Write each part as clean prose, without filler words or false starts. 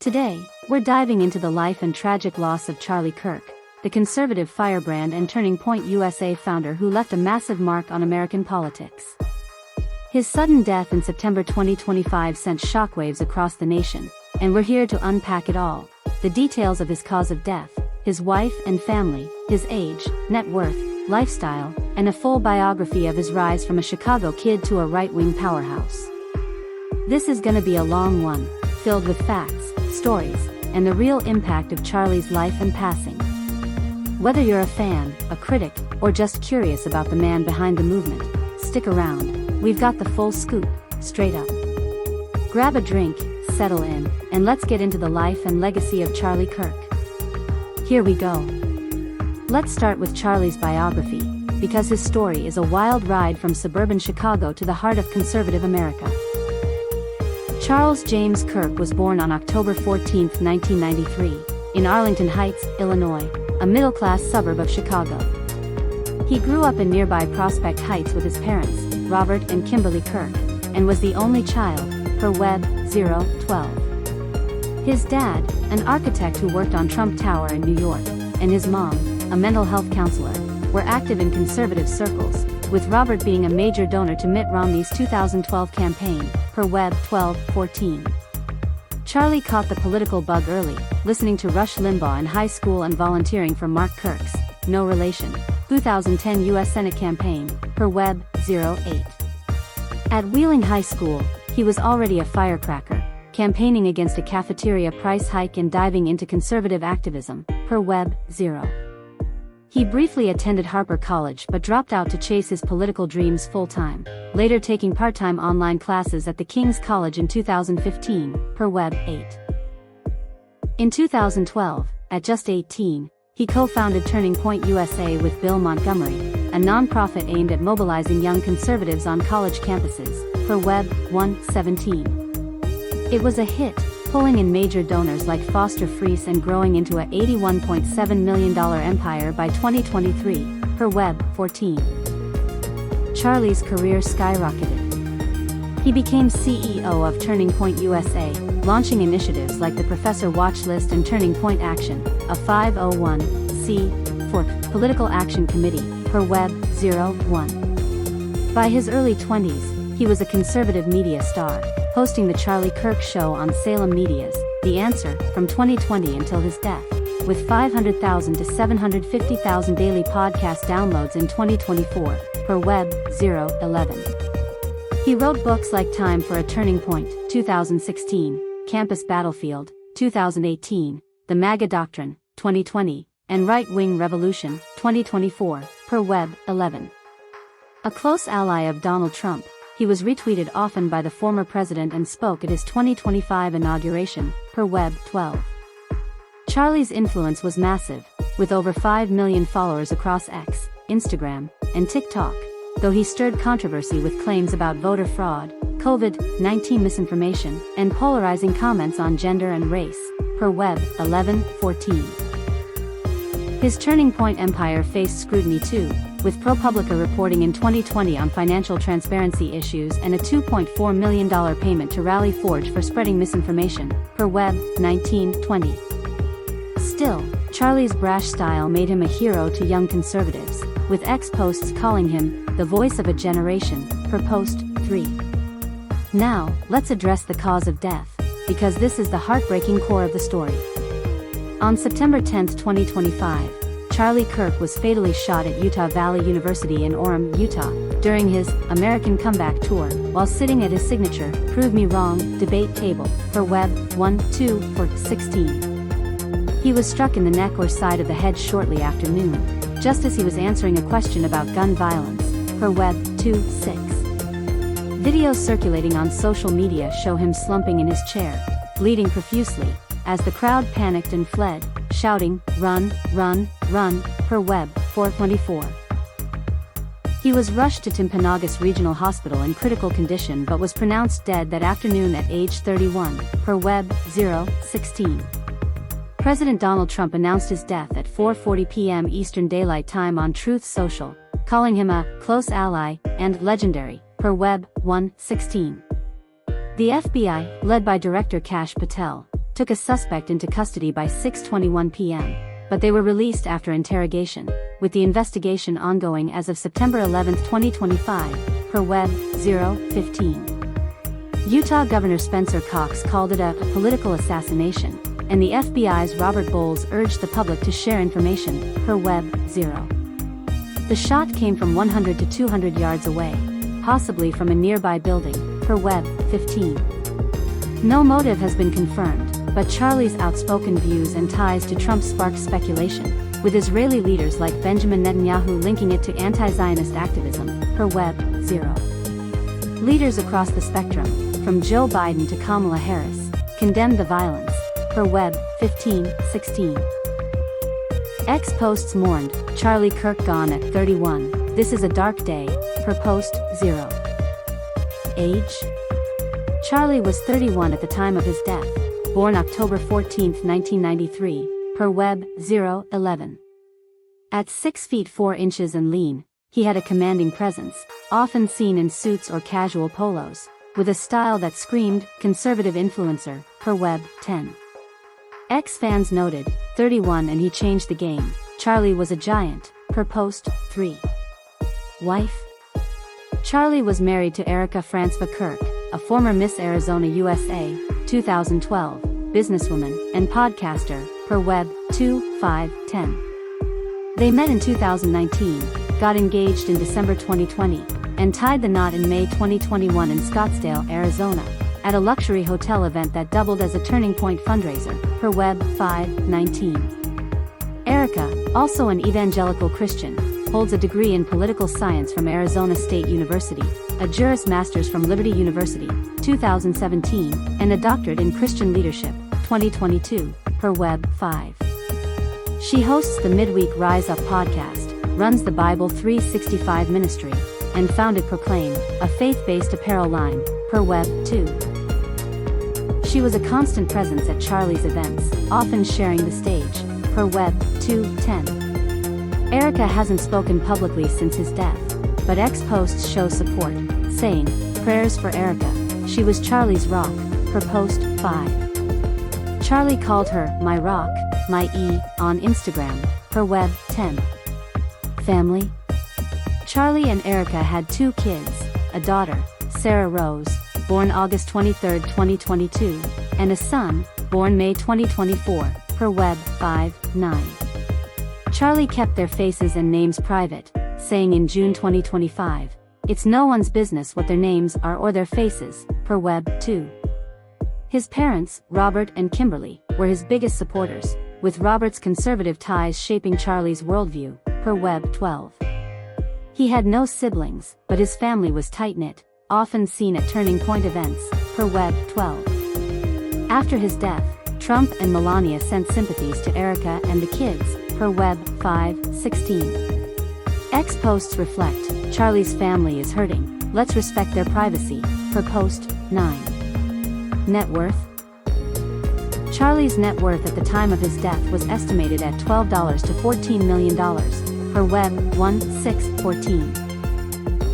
Today, we're diving into the life and tragic loss of Charlie Kirk, the conservative firebrand and Turning Point USA founder who left a massive mark on American politics. His sudden death in September 2025 sent shockwaves across the nation, and we're here to unpack it all: the details of his cause of death, his wife and family, his age, net worth, lifestyle, and a full biography of his rise from a Chicago kid to a right-wing powerhouse. This is gonna be a long one, filled with facts, stories, and the real impact of Charlie's life and passing. Whether you're a fan, a critic, or just curious about the man behind the movement, stick around. We've got the full scoop, straight up. Grab a drink, settle in, and let's get into the life and legacy of Charlie Kirk. Here we go. Let's start with Charlie's biography, because his story is a wild ride from suburban Chicago to the heart of conservative America. Charles James Kirk was born on October 14, 1993, in Arlington Heights, Illinois, a middle-class suburb of Chicago. He grew up in nearby Prospect Heights with his parents, Robert and Kimberly Kirk, and was the only child, per Web 012. His dad, an architect who worked on Trump Tower in New York, and his mom, a mental health counselor, were active in conservative circles, with Robert being a major donor to Mitt Romney's 2012 campaign, per Web 1214. Charlie caught the political bug early, listening to Rush Limbaugh in high school and volunteering for Mark Kirk's, no relation, 2010 U.S. Senate campaign, per Web 08. At Wheeling High School, he was already a firecracker, campaigning against a cafeteria price hike and diving into conservative activism, per Web 0. He briefly attended Harper College but dropped out to chase his political dreams full-time, later taking part-time online classes at the King's College in 2015, per Web 8. In 2012, at just 18, he co-founded Turning Point USA with Bill Montgomery, a nonprofit aimed at mobilizing young conservatives on college campuses, per Web 117. It was a hit, pulling in major donors like Foster Friess and growing into a $81.7 million empire by 2023, per Web 14. Charlie's career skyrocketed. He became CEO of Turning Point USA, launching initiatives like the Professor Watch List and Turning Point Action, a 501c4 political action committee, per Web 01. By his early 20s, he was a conservative media star, hosting The Charlie Kirk Show on Salem Media's The Answer from 2020 until his death, with 500,000 to 750,000 daily podcast downloads in 2024, per Web 011. He wrote books like Time for a Turning Point, 2016, Campus Battlefield, 2018, The MAGA Doctrine, 2020, and Right Wing Revolution, 2024, per Web 11. A close ally of Donald Trump, he was retweeted often by the former president and spoke at his 2025 inauguration, per Web 12. Charlie's influence was massive, with over 5 million followers across X, Instagram, and TikTok, though he stirred controversy with claims about voter fraud, COVID-19 misinformation, and polarizing comments on gender and race, per Web 1114. His Turning Point empire faced scrutiny too, with ProPublica reporting in 2020 on financial transparency issues and a $2.4 million payment to Rally Forge for spreading misinformation, per Web 1920. Still, Charlie's brash style made him a hero to young conservatives, with X posts calling him the voice of a generation, per Post 3. Now, let's address the cause of death, because this is the heartbreaking core of the story. On September 10, 2025, Charlie Kirk was fatally shot at Utah Valley University in Orem, Utah, during his American Comeback Tour, while sitting at his signature Prove Me Wrong debate table, per Web 12/16. He was struck in the neck or side of the head shortly after noon, just as he was answering a question about gun violence, per Web 26. Videos circulating on social media show him slumping in his chair, bleeding profusely, as the crowd panicked and fled, shouting, "Run, run, run," per Web 424. He was rushed to Timpanogos Regional Hospital in critical condition but was pronounced dead that afternoon at age 31, per Web 016. President Donald Trump announced his death at 4:40 p.m. Eastern Daylight Time on Truth Social, calling him a close ally and legendary, per Web 116. The FBI, led by Director Kash Patel, took a suspect into custody by 6:21 p.m., but they were released after interrogation, with the investigation ongoing as of September 11, 2025, per Web 015. Utah Governor Spencer Cox called it a political assassination, and the FBI's Robert Bowles urged the public to share information, per Web 0. The shot came from 100 to 200 yards away, possibly from a nearby building, per Web 15. No motive has been confirmed, but Charlie's outspoken views and ties to Trump sparked speculation, with Israeli leaders like Benjamin Netanyahu linking it to anti-Zionist activism, per Web 0. Leaders across the spectrum, from Joe Biden to Kamala Harris, condemned the violence, per Web 15:16. X posts mourned, Charlie Kirk gone at 31, this is a dark day, per Post 0. Age? Charlie was 31 at the time of his death, born October 14, 1993, per Web 011. At 6 feet 4 inches and lean, he had a commanding presence, often seen in suits or casual polos, with a style that screamed, conservative influencer, per Web 10. X fans noted, 31 and he changed the game, Charlie was a giant, per Post 3. Wife? Charlie was married to Erika Kirk, a former Miss Arizona USA, 2012, businesswoman, and podcaster, per Web 2510. They met in 2019, got engaged in December 2020, and tied the knot in May 2021 in Scottsdale, Arizona, at a luxury hotel event that doubled as a Turning Point fundraiser, per Web 519. Erika, also an evangelical Christian, holds a degree in political science from Arizona State University, a Juris Master's from Liberty University, 2017, and a doctorate in Christian leadership, 2022, per Web 5. She hosts the midweek Rise Up podcast, runs the Bible 365 ministry, and founded Proclaim, a faith-based apparel line, per Web 2. She was a constant presence at Charlie's events, often sharing the stage, per Web 210. Erika hasn't spoken publicly since his death, but X posts show support, saying, prayers for Erika, she was Charlie's rock, per Post 5. Charlie called her, my rock, my E, on Instagram, per Web 10. Family? Charlie and Erika had 2 kids, a daughter, Sarah Rose, born August 23, 2022, and a son, born May 2024, per Web 5-9. Charlie kept their faces and names private, saying in June 2025, it's no one's business what their names are or their faces, per Web 2. His parents, Robert and Kimberly, were his biggest supporters, with Robert's conservative ties shaping Charlie's worldview, per Web 12. He had no siblings, but his family was tight-knit, often seen at Turning Point events, per Web 12. After his death, Trump and Melania sent sympathies to Erika and the kids, per Web 5-16. X posts reflect, Charlie's family is hurting, let's respect their privacy, per Post 9. Net worth? Charlie's net worth at the time of his death was estimated at $12 to $14 million, per Web 1614.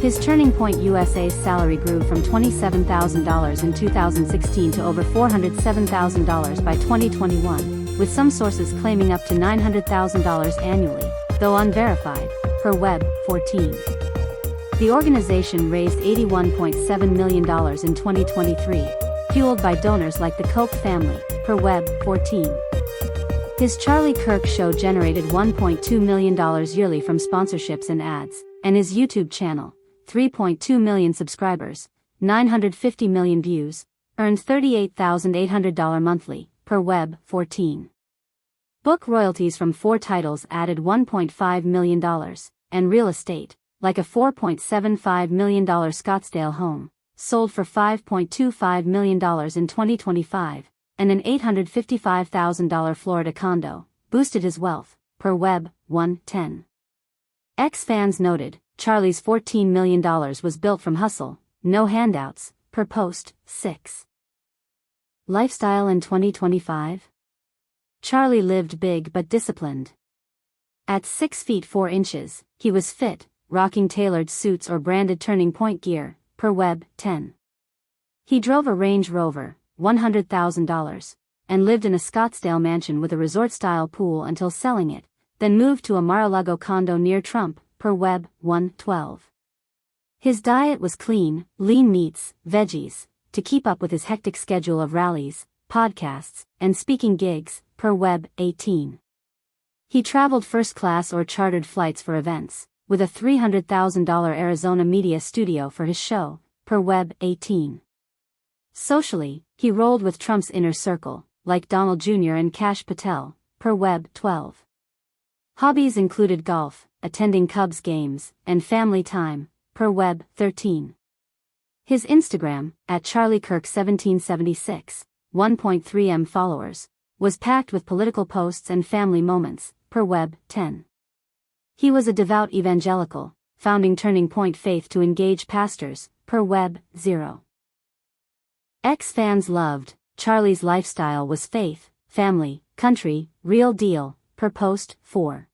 His Turning Point USA's salary grew from $27,000 in 2016 to over $407,000 by 2021, with some sources claiming up to $900,000 annually, though unverified, per Web 14. The organization raised $81.7 million in 2023, fueled by donors like the Koch family, per Web 14. His Charlie Kirk show generated $1.2 million yearly from sponsorships and ads, and his YouTube channel, 3.2 million subscribers, 950 million views, earned $38,800 monthly, per Web 14. Book royalties from 4 titles added $1.5 million, and real estate, like a $4.75 million Scottsdale home, sold for $5.25 million in 2025, and an $855,000 Florida condo, boosted his wealth, per Web 110. X fans noted, Charlie's $14 million was built from hustle, no handouts, per Post 6. Lifestyle in 2025? Charlie lived big but disciplined. At 6 feet 4 inches, he was fit, rocking tailored suits or branded Turning Point gear, per Web 10. He drove a Range Rover, $100,000, and lived in a Scottsdale mansion with a resort-style pool until selling it, then moved to a Mar-a-Lago condo near Trump, per Web 112. His diet was clean, lean meats, veggies, to keep up with his hectic schedule of rallies, podcasts, and speaking gigs, per Web 18. He traveled first class or chartered flights for events, with a $300,000 Arizona media studio for his show, per Web 18. Socially, he rolled with Trump's inner circle, like Donald Jr. and Kash Patel, per Web 12. Hobbies included golf, attending Cubs games, and family time, per Web 13. His Instagram, at CharlieKirk1776, 1.3 M followers, was packed with political posts and family moments, per Web 10. He was a devout evangelical, founding Turning Point Faith to engage pastors, per Web 0. Ex-fans loved, Charlie's lifestyle was faith, family, country, real deal, per Post 4.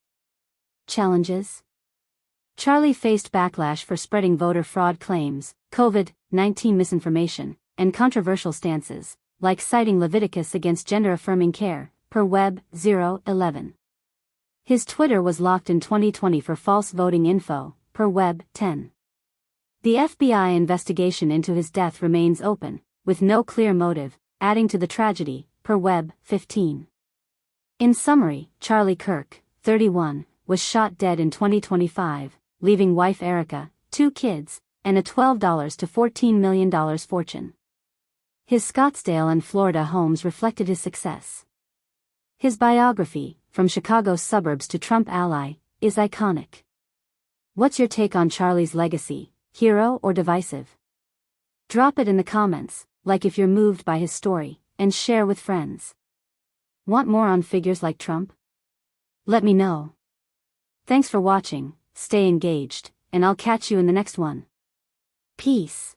Challenges? Charlie faced backlash for spreading voter fraud claims, COVID-19 misinformation, and controversial stances, like citing Leviticus against gender-affirming care, per Web 011. His Twitter was locked in 2020 for false voting info, per Web 10. The FBI investigation into his death remains open, with no clear motive, adding to the tragedy, per Web 15. In summary, Charlie Kirk, 31, was shot dead in 2025, leaving wife Erika, 2 kids, and a $12 to $14 million fortune. His Scottsdale and Florida homes reflected his success. His biography, From Chicago's Suburbs to Trump Ally, is iconic. What's your take on Charlie's legacy, hero or divisive? Drop it in the comments, like if you're moved by his story, and share with friends. Want more on figures like Trump? Let me know. Thanks for watching, stay engaged, and I'll catch you in the next one. Peace.